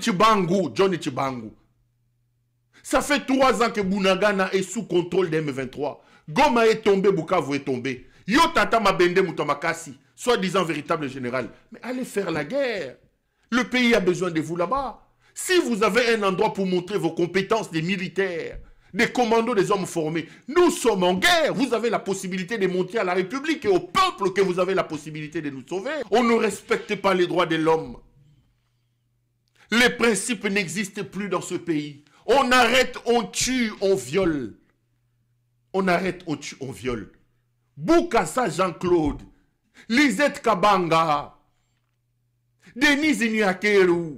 Chibangu, Johnny Chibangu. Ça fait 3 ans que Bunagana est sous contrôle des M23. Goma est tombé, Bukavu est tombé. Yo tata Mabende Mutamakasi, soi-disant véritable général. Mais allez faire la guerre. Le pays a besoin de vous là-bas. Si vous avez un endroit pour montrer vos compétences des militaires, des commandos, des hommes formés, nous sommes en guerre. Vous avez la possibilité de montrer à la République et au peuple que vous avez la possibilité de nous sauver. On ne respecte pas les droits de l'homme. Les principes n'existent plus dans ce pays. On arrête, on tue, on viole. On arrête, on tue, on viole. Boukassa Jean-Claude, Lisette Kabanga, Denise Inyakeru,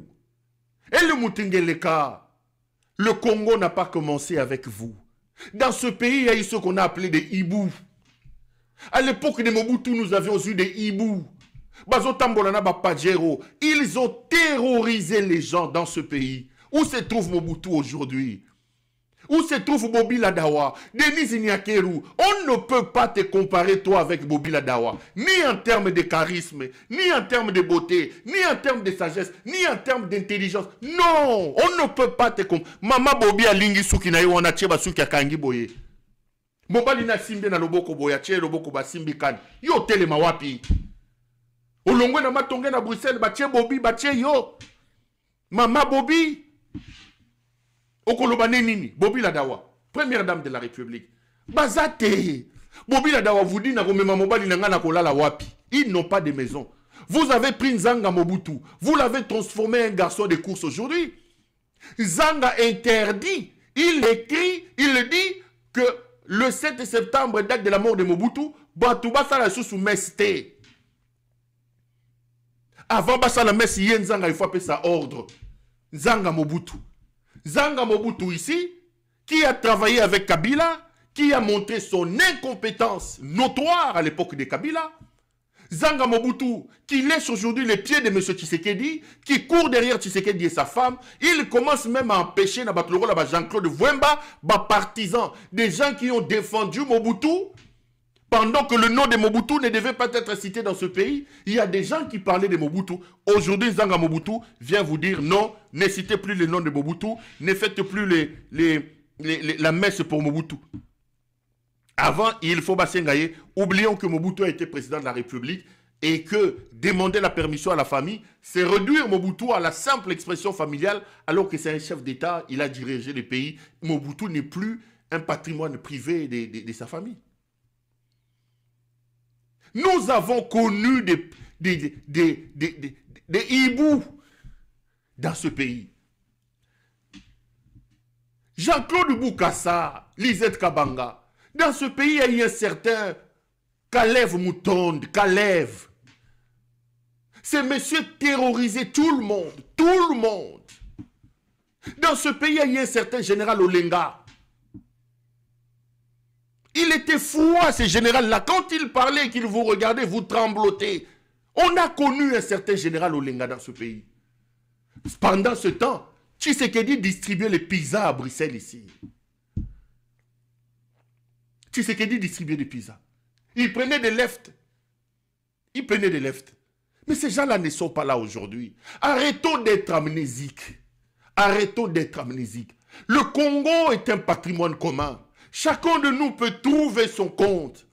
et le Moutingeleka. Le Congo n'a pas commencé avec vous. Dans ce pays, il y a eu ce qu'on a appelé des hiboux. À l'époque de Mobutu, nous avions eu des hiboux. Ils ont terrorisé les gens dans ce pays. Où se trouve Mobutu aujourd'hui? Où se trouve Bobby Ladawa? Denis Inyakeru, on ne peut pas te comparer toi avec Bobby Ladawa. Ni en termes de charisme, ni en termes de beauté, ni en termes de sagesse, ni en termes d'intelligence. Non, on ne peut pas te comparer. Mama Bobby a lingi suki na iwana cheba suki akangi boye. Mobali na simbe na loboko boya che loboko ba simbi kan. Yo telema wapi? Olongwe na matonge na Bruxelles bache Bobby bache yo. Mama Bobby. Okoloba nini, Bobby Ladawa, première dame de la République. Bazate, Bobby Ladawa vous dit na komema mobali na ngana kolala wapi. Ils n'ont pas de maison. Vous avez pris Nzanga Mobutu, vous l'avez transformé en garçon de course aujourd'hui. Nzanga interdit, il écrit, il dit que le 7 septembre, date de la mort de Mobutu, Batouba sala sous mesté. Avant Bassala Messi, Nzanga il faut appeler ça ordre. Nzanga Mobutu. Nzanga Mobutu ici, qui a travaillé avec Kabila, qui a montré son incompétence notoire à l'époque de Kabila. Nzanga Mobutu, qui laisse aujourd'hui les pieds de M. Tshisekedi, qui court derrière Tshisekedi et sa femme. Il commence même à empêcher Jean-Claude Vwemba, partisans, des gens qui ont défendu Mobutu. Pendant que le nom de Mobutu ne devait pas être cité dans ce pays, il y a des gens qui parlaient de Mobutu. Aujourd'hui, Nzanga Mobutu vient vous dire non, ne citez plus le nom de Mobutu, ne faites plus la messe pour Mobutu. Avant, il faut Bassengaye, oublions que Mobutu a été président de la République et que demander la permission à la famille, c'est réduire Mobutu à la simple expression familiale alors que c'est un chef d'État, il a dirigé le pays. Mobutu n'est plus un patrimoine privé de sa famille. Nous avons connu des hiboux dans ce pays. Jean-Claude Boukassa, Lisette Kabanga. Dans ce pays, il y a eu un certain Kalev Moutonde, Kalev. Ce monsieur terrorisait tout le monde, tout le monde. Dans ce pays, il y a eu un certain général Olenga. Il était fou, ce général-là. Quand il parlait et qu'il vous regardait, vous tremblotez. On a connu un certain général Olenga dans ce pays. Pendant ce temps, Tshisekedi distribuait les pizzas à Bruxelles ici. Tshisekedi distribuait des pizzas. Il prenait des lefts. Il prenait des lefts. Mais ces gens-là ne sont pas là aujourd'hui. Arrêtons d'être amnésiques. Arrêtons d'être amnésiques. Le Congo est un patrimoine commun. Chacun de nous peut trouver son compte.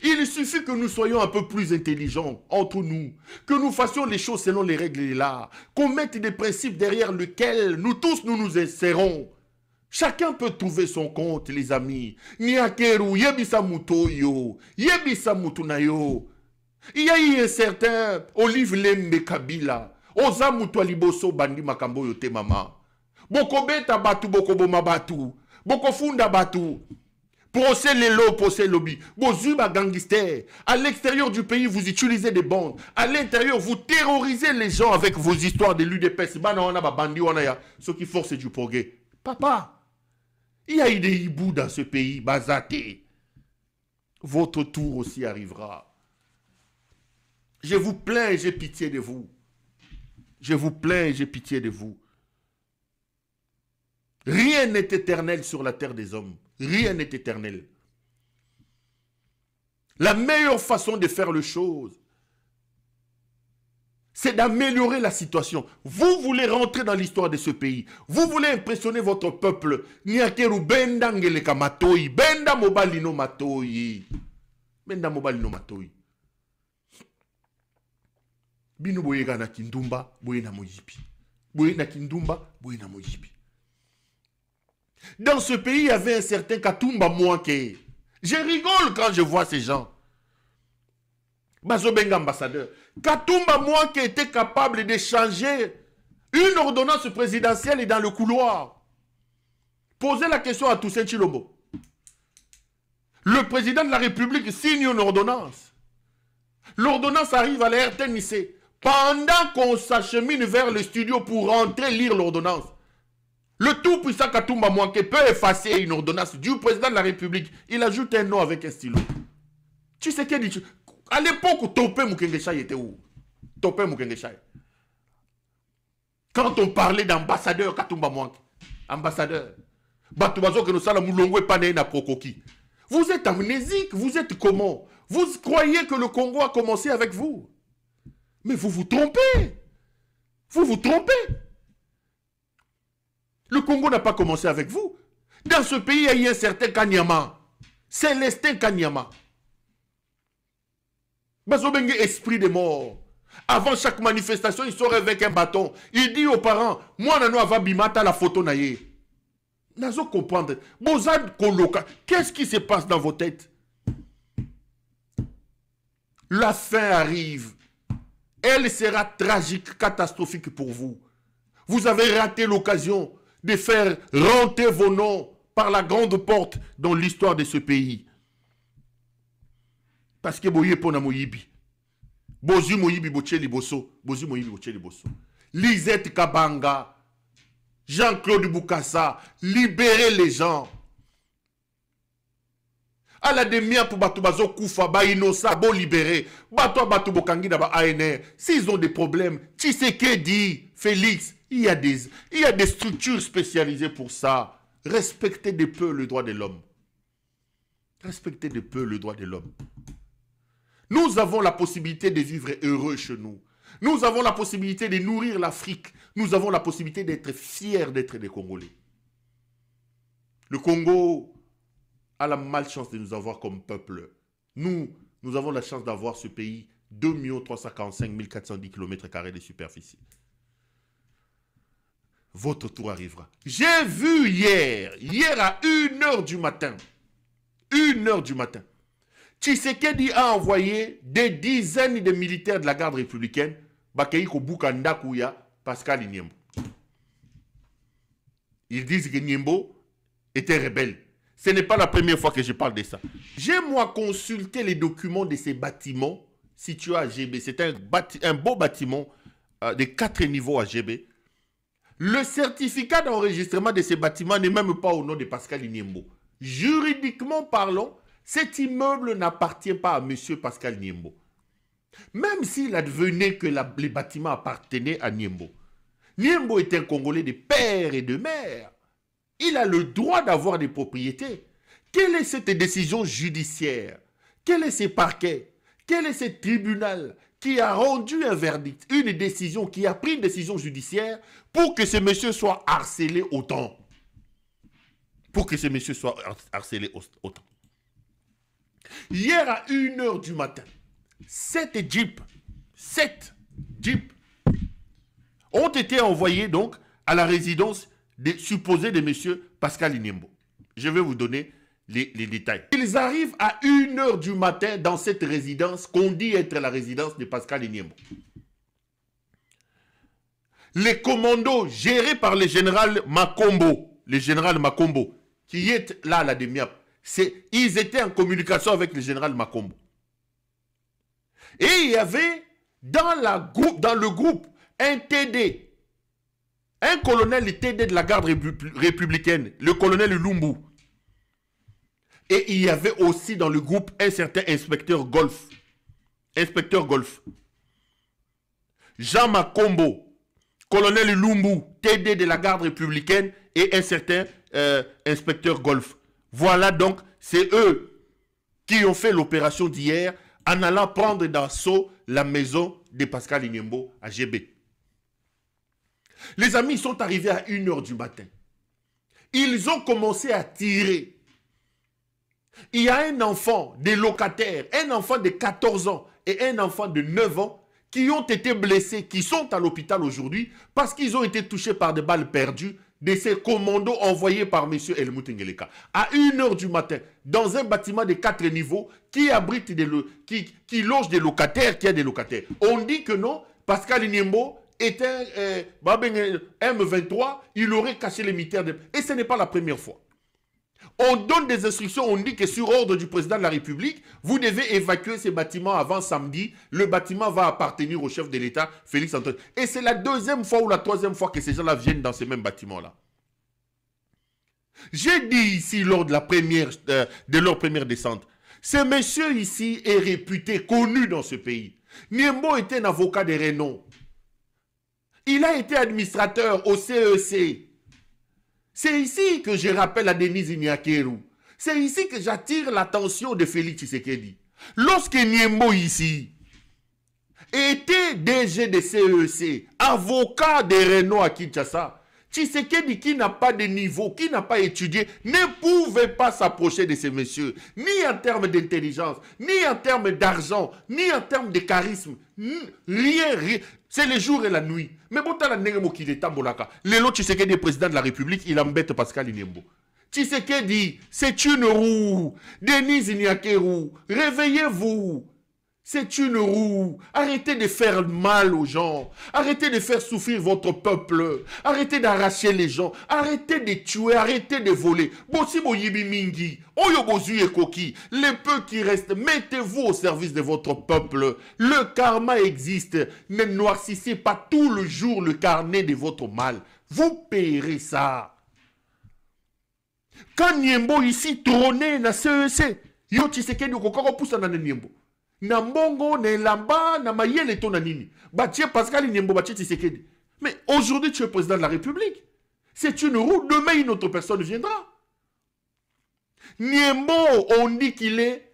Il suffit que nous soyons un peu plus intelligents entre nous, que nous fassions les choses selon les règles de l'art, qu'on mette des principes derrière lesquels nous tous nous insérons. Chacun peut trouver son compte, les amis. Nyakeru, yebisa mutoyo, yebisa mutunayo. Il y a eu un certain Olive Lembe Kabila. Oza muto liboso bandi makambo yote mama. Boko beta batu, boko boma batu. Boko funda batu. Procès Lelo, procès Lobby. Bozuba gangster. À l'extérieur du pays, vous utilisez des bandes. À l'intérieur, vous terrorisez les gens avec vos histoires de l'UDPS. Ce qui force du progrès. Papa, il y a eu des hiboux dans ce pays. Bazaté. Votre tour aussi arrivera. Je vous plains et j'ai pitié de vous. Je vous plains et j'ai pitié de vous. Rien n'est éternel sur la terre des hommes. Rien n'est éternel. La meilleure façon de faire les choses, c'est d'améliorer la situation. Vous voulez rentrer dans l'histoire de ce pays. Vous voulez impressionner votre peuple. Nyakeru benda ngeleka matoi. Benda mobalino matoi. Benda mobalino matoi. Bino boyega na kindumba, boye na moyibi. Boye na kindumba, boye na moyibi. Dans ce pays, il y avait un certain Katumba Mouanke. Je rigole quand je vois ces gens. Bazobenga ambassadeur. Katumba Mouanke était capable de changer une ordonnance présidentielle dans le couloir. Posez la question à Toussaint Chilombo. Le président de la République signe une ordonnance. L'ordonnance arrive à la RTNC. Pendant qu'on s'achemine vers le studio pour rentrer lire l'ordonnance, le tout-puissant Katumba Mouanke peut effacer une ordonnance du président de la République. Il ajoute un nom avec un stylo. Tu sais qu'elle dit... À l'époque, Topé Mukengeshaï était où? Topé Mukengeshaï. Quand on parlait d'ambassadeur Katumba Mouanke, ambassadeur, Batubazo que nous sommes Moulongwe Pané na Prokoki. Vous êtes amnésique, vous êtes comment? Vous croyez que le Congo a commencé avec vous? Mais vous vous trompez. Vous vous trompez. Le Congo n'a pas commencé avec vous. Dans ce pays, il y a eu un certain Kanyama. Célestin Kanyama. Bazobenge esprit de mort. Avant chaque manifestation, il sort avec un bâton. Il dit aux parents, moi, nano ava bimata la photo naye. Nazo comprendre. Bozad koloka. Qu'est-ce qui se passe dans vos têtes? La fin arrive. Elle sera tragique, catastrophique pour vous. Vous avez raté l'occasion de faire rentrer vos noms par la grande porte dans l'histoire de ce pays. Parce que boye pona moyibi. Bozu moyibi boche liboso. Bozu moyibi boche liboso. Lisette Kabanga. Jean-Claude Boukassa. Libérez les gens. À la demi-heure pour Batoubazo Koufa, ba Inosa, bo libéré. Batou Bokangi d'aba ANR. S'ils ont des problèmes, Tshisekedi, Félix, il y a des structures spécialisées pour ça. Respectez de peu le droit de l'homme. Respectez de peu le droit de l'homme. Nous avons la possibilité de vivre heureux chez nous. Nous avons la possibilité de nourrir l'Afrique. Nous avons la possibilité d'être fiers d'être des Congolais. Le Congo a la malchance de nous avoir comme peuple. Nous avons la chance d'avoir ce pays 2 345 410 km² de superficie. Votre tour arrivera. J'ai vu hier à 1h du matin, 1h du matin, Tshisekedi a envoyé des dizaines de militaires de la garde républicaine, Bakayiko Bukanda Kouya, Pascal Niembo. Ils disent que Niembo était rebelle. Ce n'est pas la première fois que je parle de ça. J'ai moi consulté les documents de ces bâtiments situés à GB. C'est un beau bâtiment de 4 niveaux à GB. Le certificat d'enregistrement de ces bâtiments n'est même pas au nom de Pascal Niembo. Juridiquement parlant, cet immeuble n'appartient pas à M. Pascal Niembo. Même s'il advenait que les bâtiments appartenaient à Niembo. Niembo est un Congolais de père et de mère. Il a le droit d'avoir des propriétés. Quelle est cette décision judiciaire? Quel est ce parquet? Quel est ce tribunal qui a rendu un verdict, une décision, qui a pris une décision judiciaire pour que ce monsieur soit harcelé autant? Pour que ce monsieur soit harcelé autant. Hier à 1h du matin, 7 jeeps ont été envoyés donc à la résidence supposée de M. Pascal Niembo. Je vais vous donner les détails. Ils arrivent à 1h du matin dans cette résidence qu'on dit être la résidence de Pascal Niembo. Les commandos gérés par le général Makombo, qui est là à la demi-heure, ils étaient en communication avec le général Makombo. Et il y avait dans le groupe un TD, un colonel TD de la garde républicaine, le colonel Lumbu. Et il y avait aussi dans le groupe un certain inspecteur Golf. Jean Makombo, colonel Lumbu, TD de la garde républicaine et un certain inspecteur Golf. Voilà donc, c'est eux qui ont fait l'opération d'hier en allant prendre d'assaut la maison de Pascal Inyembo à GB. Les amis sont arrivés à 1 h du matin. Ils ont commencé à tirer. Il y a un enfant, des locataires, un enfant de 14 ans et un enfant de 9 ans qui ont été blessés, qui sont à l'hôpital aujourd'hui parce qu'ils ont été touchés par des balles perdues de ces commandos envoyés par M. Helmut Ngeleka. À 1 h du matin, dans un bâtiment de 4 niveaux qui abrite qui loge des locataires, qui a des locataires. On dit que non, Pascal Inyembo était M23, il aurait caché les militaires. Et ce n'est pas la première fois. On donne des instructions, on dit que sur ordre du président de la République, vous devez évacuer ces bâtiments avant samedi. Le bâtiment va appartenir au chef de l'État, Félix Antoine. Et c'est la 2e fois ou la 3e fois que ces gens-là viennent dans ces mêmes bâtiments-là. J'ai dit ici, lors de, de leur première descente, ce monsieur ici est réputé, connu dans ce pays. Niembo était un avocat de renom. Il a été administrateur au CEC. C'est ici que je rappelle à Denise Nyakeru. C'est ici que j'attire l'attention de Félix Tshisekedi. Lorsque Niembo ici était DG de CEC, avocat de Renault à Kinshasa, Tshisekedi qui n'a pas de niveau, qui n'a pas étudié, ne pouvait pas s'approcher de ces messieurs, ni en termes d'intelligence, ni en termes d'argent, ni en termes de charisme, rien. C'est le jour et la nuit. Mais bon, t'as qu'il est tambolaka. Le lot Tshisekedi est président de la République, il embête Pascal Inyembo. Tshisekedi, c'est une roue. Denise Nyakeru, réveillez-vous. C'est une roue. Arrêtez de faire mal aux gens. Arrêtez de faire souffrir votre peuple. Arrêtez d'arracher les gens. Arrêtez de tuer. Arrêtez de voler. Bossi boyibi mingi. Oyo bozu ekoki. Les peu qui restent, mettez-vous au service de votre peuple. Le karma existe. Ne noircissez pas tout le jour le carnet de votre mal. Vous payerez ça. Quand Niembo ici trônait na CEC, yo Tshisekedi kokoko poussa na Niembo. Na mbongo, na elamba, na mayele to na nini. Batie Pascal Inyembo, batie Tshisekedi. Mais aujourd'hui, tu es président de la République. C'est une roue. Demain, une autre personne viendra. Niembo, on dit qu'il est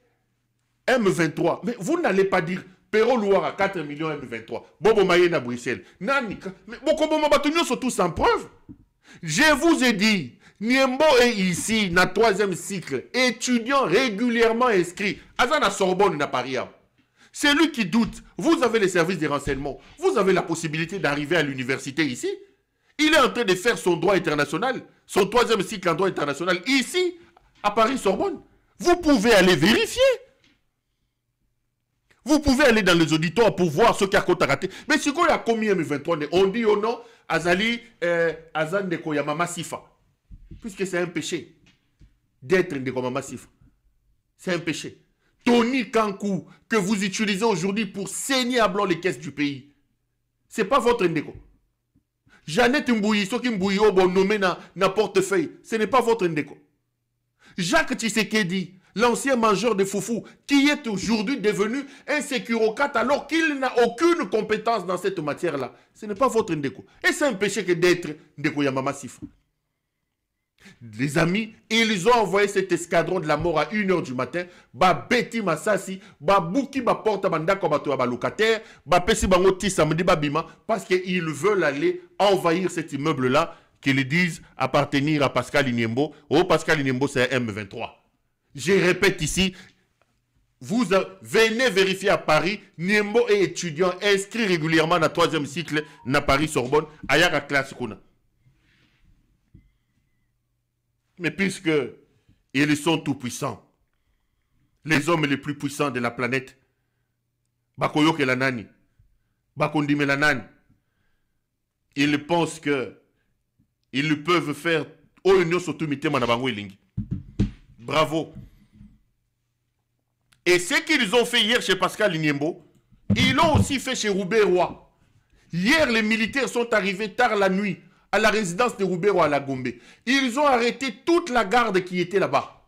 M23. Mais vous n'allez pas dire Perro Louara 4 millions M23. Bobo Mayen à Bruxelles. Nani. Mais Bokobo Batunio sont tous sans preuve. Je vous ai dit, Niembo est ici, dans le 3e cycle, étudiant régulièrement inscrit. Azan à Sorbonne n'a pas rien. C'est lui qui doute. Vous avez les services de renseignement. Vous avez la possibilité d'arriver à l'université ici. Il est en train de faire son droit international, son 3e cycle en droit international, ici, à Paris-Sorbonne. Vous pouvez aller vérifier. Vous pouvez aller dans les auditoires pour voir ce qu'il y a raté. Mais si il y a combien M23, on dit au nom, Azali, Azan de Koyamama Sifa. Puisque c'est un péché d'être Ndekomama Sifa. C'est un péché. Tony Kankou, que vous utilisez aujourd'hui pour saigner à blanc les caisses du pays. Ce n'est pas votre Ndeko. Jeannette Mbouyi, ceux qui Mbouyi ont nommé na portefeuille, ce n'est pas votre Ndeko. Jacques Tshisekedi, l'ancien mangeur de foufou, qui est aujourd'hui devenu un sécurocrate alors qu'il n'a aucune compétence dans cette matière-là. Ce n'est pas votre Ndeko. Et c'est un péché que d'être Ndeko Yamama Sifa. Les amis, ils ont envoyé cet escadron de la mort à 1 h du matin. Ba Betty Massassi, ba Bouki, ba porte bandako ba locataire, ba Pessi Bangoti samedi ba bima, parce qu'ils veulent aller envahir cet immeuble-là, qu'ils disent appartenir à Pascal Inyembo. Oh, Pascal Inyembo, c'est un M23. Je répète ici, vous venez vérifier à Paris, Niembo est étudiant inscrit régulièrement dans le 3e cycle na Paris-Sorbonne, à Yaka classe Kuna. Mais puisque ils sont tout puissants, les hommes les plus puissants de la planète, Bakoyoke la nani, Bakondime la nani, ils pensent que ils peuvent faire bravo. Et ce qu'ils ont fait hier chez Pascal Inyembo, ils l'ont aussi fait chez Roubaix-Roi. Hier, les militaires sont arrivés tard la nuit à la résidence de Roubaix-Roi à la Gombe. Ils ont arrêté toute la garde qui était là-bas.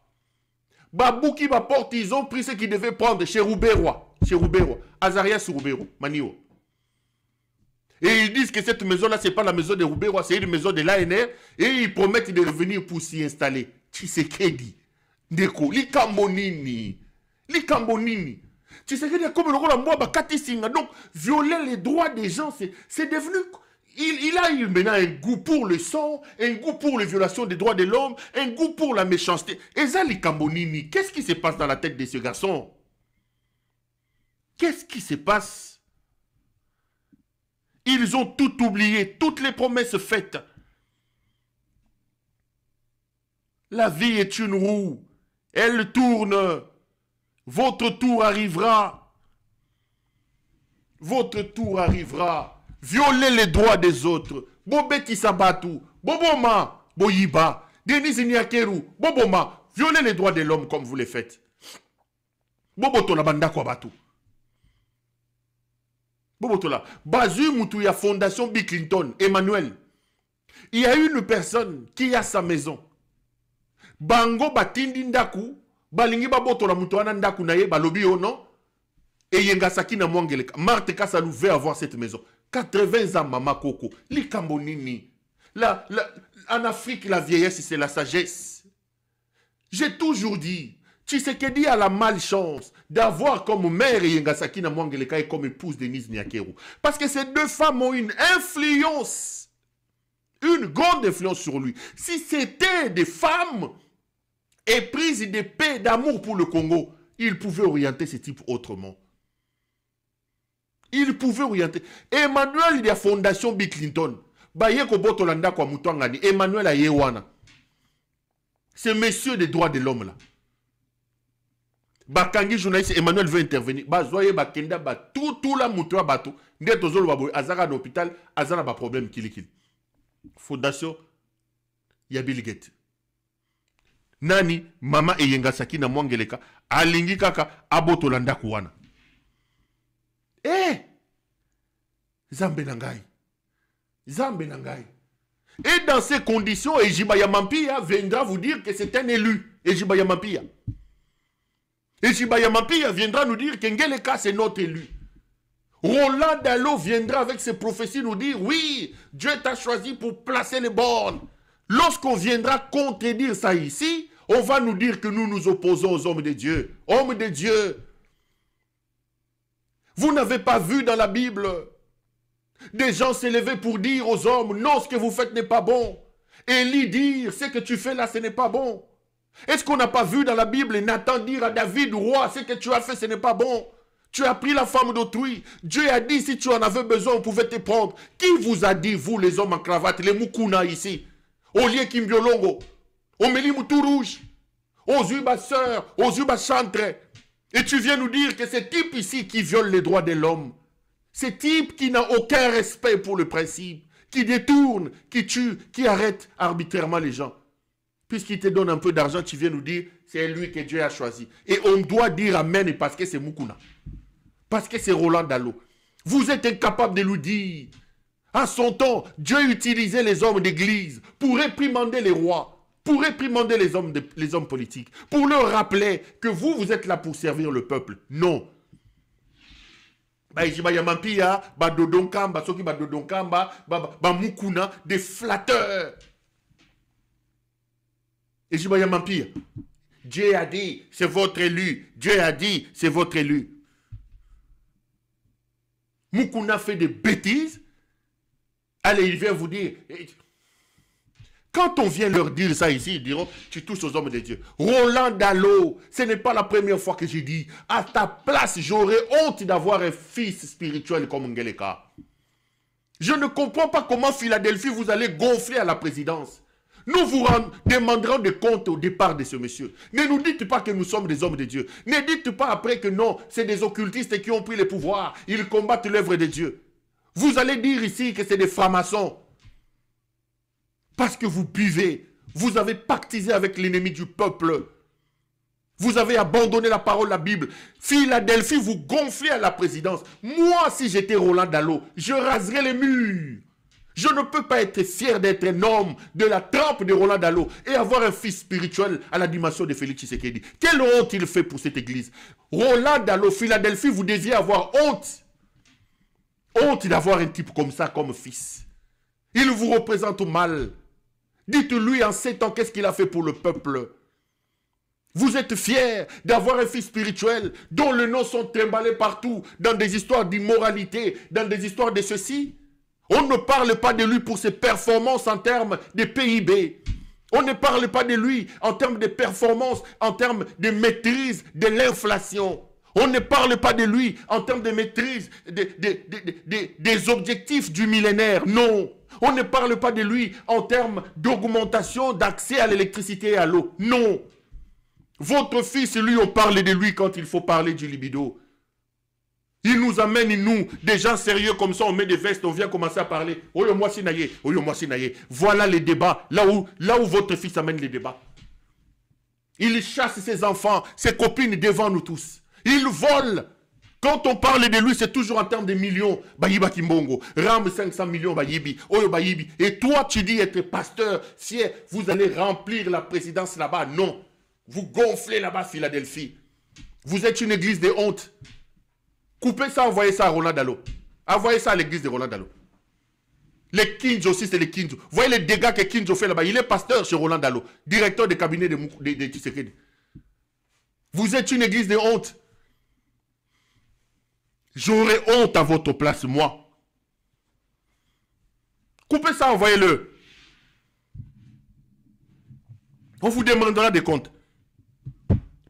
Babouki Baporte, ils ont pris ce qu'ils devaient prendre chez Roubaix-Roi. Chez Roubaix-Roi. Azaria sur Roubaix-Roi. Manio. Et ils disent que cette maison-là, ce n'est pas la maison de Roubaix-Roi, c'est une maison de l'ANR. Et ils promettent de revenir pour s'y installer. Tshisekedi. Ndeko. Likambonini. Likambonini. Tu sais que comme le rôle en moi, donc violer les droits des gens, c'est devenu... Il a eu maintenant un goût pour le sang, un goût pour les violations des droits de l'homme, un goût pour la méchanceté. Et Zali Kambonini, qu'est-ce qui se passe dans la tête de ce garçon? Qu'est-ce qui se passe? Ils ont tout oublié, toutes les promesses faites. La vie est une roue, elle tourne. Votre tour arrivera. Votre tour arrivera. Violer les droits des autres. Bobeti Sabatu, Boboma, Boyiba, Denis Nyakeru, Boboma. Violer les droits de l'homme comme vous les faites. Bobotola banda kwa batu. Bobotola. Bazu Moutouya Fondation Bill Clinton, Emmanuel. Il y a une personne qui a sa maison. Bango batindi ndaku, balingi babotola mutuana ndaku naye, balobi ono. Et Yengasaki na Mwangeleka. Marthe Kassalou veut avoir cette maison. 80 ans, Mama Koko. Likambonini. En Afrique, la vieillesse, c'est la sagesse. J'ai toujours dit, Tshisekedi a la malchance d'avoir comme mère Yengasaki na Mwangeleka et comme épouse Denise Nyakeru. Parce que ces deux femmes ont une influence. Une grande influence sur lui. Si c'était des femmes éprises de paix, d'amour pour le Congo, ils pouvaient orienter ce type autrement. Il pouvait orienter. Emmanuel de la Fondation Bill Clinton. Emmanuel Ayewana. C'est monsieur des droits de l'homme là. Bakangi journaliste Emmanuel veut intervenir. Bazoye bakenda ba tout la mutua bato. Ndeto zolo baboy azara à l'hôpital, azara ba problème kili. Fondation ya Bill Gates. Nani mama Eyengasaki na Mwangeleka alingi kaka abotolanda kuwana. Zambe Nangai. Zambe Nangai. Et dans ces conditions, Ejibaya Mampia viendra vous dire que c'est un élu. Ejibaya Mampia. Ejibaya Mampia viendra nous dire qu'Engeleka c'est notre élu. Roland Dalo viendra avec ses prophéties nous dire oui, Dieu t'a choisi pour placer les bornes. Lorsqu'on viendra contredire ça ici, on va nous dire que nous nous opposons aux hommes de Dieu. Hommes de Dieu. Vous n'avez pas vu dans la Bible des gens s'élever pour dire aux hommes non, ce que vous faites n'est pas bon. Élie dire ce que tu fais là, ce n'est pas bon. Est-ce qu'on n'a pas vu dans la Bible Nathan dire à David, roi, ce que tu as fait, ce n'est pas bon. Tu as pris la femme d'autrui. Dieu a dit si tu en avais besoin, on pouvait te prendre. Qui vous a dit, vous les hommes en cravate, les Mukuna ici, Olie Kimbiolongo, Omeli Moutou Rouge, Ozuba Sœur, Ozuba Chantre. Et tu viens nous dire que ce type ici qui viole les droits de l'homme, ce type qui n'a aucun respect pour le principe, qui détourne, qui tue, qui arrête arbitrairement les gens. Puisqu'il te donne un peu d'argent, tu viens nous dire, c'est lui que Dieu a choisi. Et on doit dire Amen parce que c'est Mukuna. Parce que c'est Roland Dalo. Vous êtes incapable de nous dire. À son temps, Dieu utilisait les hommes d'église pour réprimander les rois, pour réprimander les hommes politiques, pour leur rappeler que vous êtes là pour servir le peuple. Non. Des flatteurs. Et Dieu a dit, c'est votre élu. Dieu a dit, c'est votre élu. Mukuna fait des bêtises. Allez, il vient vous dire... Quand on vient leur dire ça ici, ils diront, tu touches aux hommes de Dieu. Roland Dalo, ce n'est pas la première fois que j'ai dit, à ta place, j'aurais honte d'avoir un fils spirituel comme Ngeleka. Je ne comprends pas comment Philadelphie, vous allez gonfler à la présidence. Nous vous demanderons des comptes au départ de ce monsieur. Ne nous dites pas que nous sommes des hommes de Dieu. Ne dites pas après que non, c'est des occultistes qui ont pris le pouvoir. Ils combattent l'œuvre de Dieu. Vous allez dire ici que c'est des francs-maçons. Parce que vous buvez. Vous avez pactisé avec l'ennemi du peuple. Vous avez abandonné la parole de la Bible. Philadelphie, vous gonflez à la présidence. Moi, si j'étais Roland Dalo, je raserais les murs. Je ne peux pas être fier d'être un homme de la trempe de Roland Dalo et avoir un fils spirituel à la dimension de Félix Tshisekedi. Quelle honte il fait pour cette église. Roland Dalo, Philadelphie, vous deviez avoir honte. Honte d'avoir un type comme ça comme fils. Il vous représente mal. Dites-lui en 7 ans qu'est-ce qu'il a fait pour le peuple. Vous êtes fiers d'avoir un fils spirituel dont le nom sont trimballés partout, dans des histoires d'immoralité, dans des histoires de ceci. On ne parle pas de lui pour ses performances en termes de PIB. On ne parle pas de lui en termes de performances, en termes de maîtrise de l'inflation. On ne parle pas de lui en termes de maîtrise des objectifs du millénaire. Non. On ne parle pas de lui en termes d'augmentation d'accès à l'électricité et à l'eau. Non. Votre fils, lui, on parle de lui quand il faut parler du libido. Il nous amène, nous, des gens sérieux comme ça, on met des vestes, on vient commencer à parler. Oyo moi sinaye, oyo moi sinaye. Voilà les débats, là où votre fils amène les débats. Il chasse ses enfants, ses copines devant nous tous. Il vole. Quand on parle de lui, c'est toujours en termes de millions. Bayiba Kimbongo, Ram 500 millions, Bayibi, Oyo Bayibi. Et toi, tu dis être pasteur, si vous allez remplir la présidence là-bas. Non. Vous gonflez là-bas, Philadelphie. Vous êtes une église de honte. Coupez ça, envoyez ça à Roland Dalo. Envoyez ça à l'église de Roland Dalo. Les Kinjo aussi, c'est les Kinjo. Vous voyez les dégâts que Kinjo fait là-bas. Il est pasteur chez Roland Dalo, directeur de cabinet de Tshisekedi. Vous êtes une église de honte. J'aurais honte à votre place, moi. Coupez ça, envoyez-le. On vous demandera des comptes.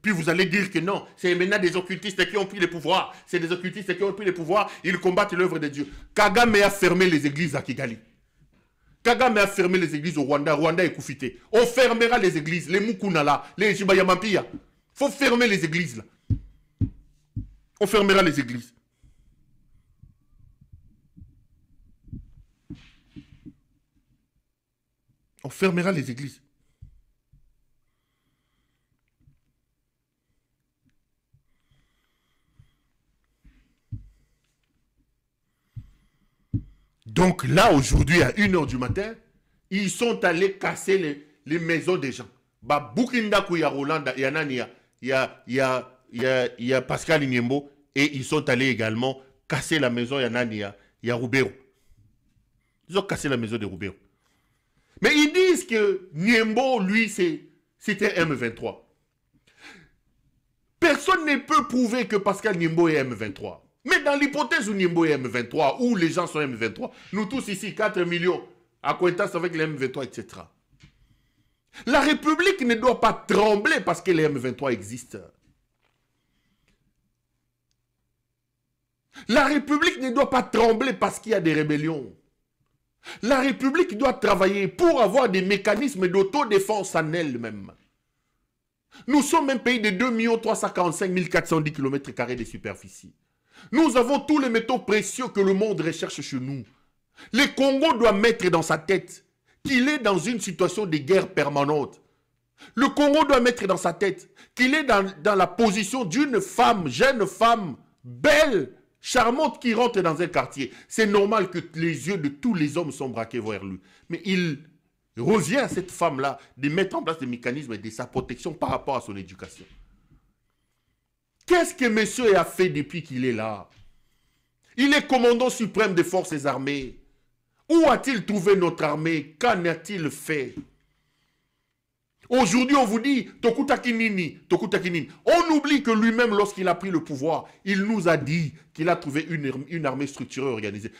Puis vous allez dire que non, c'est maintenant des occultistes qui ont pris le pouvoir. C'est des occultistes qui ont pris le pouvoir. Ils combattent l'œuvre de Dieu. Kagame a fermé les églises à Kigali. Kagame a fermé les églises au Rwanda. Rwanda est Koufité. On fermera les églises. Les Mukunala, les Jibayamampia. Il faut fermer les églises là. On fermera les églises. On fermera les églises. Donc là, aujourd'hui, à 1h du matin, ils sont allés casser les maisons des gens. Bah, Bukinda Kouya Rolanda, il y a Pascal Niembo, et ils sont allés également casser la maison, il y a Roubero. Ils ont cassé la maison de Roubero. Mais ils disent que Niembo, lui, c'était M23. Personne ne peut prouver que Pascal Niembo est M23. Mais dans l'hypothèse où Niembo est M23, où les gens sont M23, nous tous ici, 4 millions, acquaintance avec les M23, etc. La République ne doit pas trembler parce que les M23 existent. La République ne doit pas trembler parce qu'il y a des rébellions. La République doit travailler pour avoir des mécanismes d'autodéfense en elle-même. Nous sommes un pays de 2 345 410 km² de superficie. Nous avons tous les métaux précieux que le monde recherche chez nous. Le Congo doit mettre dans sa tête qu'il est dans une situation de guerre permanente. Le Congo doit mettre dans sa tête qu'il est dans la position d'une femme, jeune femme, belle, charmante qui rentre dans un quartier. C'est normal que les yeux de tous les hommes sont braqués vers lui. Mais il revient à cette femme-là de mettre en place des mécanismes et de sa protection par rapport à son éducation. Qu'est-ce que monsieur a fait depuis qu'il est là? Il est commandant suprême des forces armées. Où a-t-il trouvé notre armée? Qu'en a-t-il fait? Aujourd'hui, on vous dit, Tokuta Kinini. On oublie que lui-même, lorsqu'il a pris le pouvoir, il nous a dit qu'il a trouvé une armée structurée, organisée.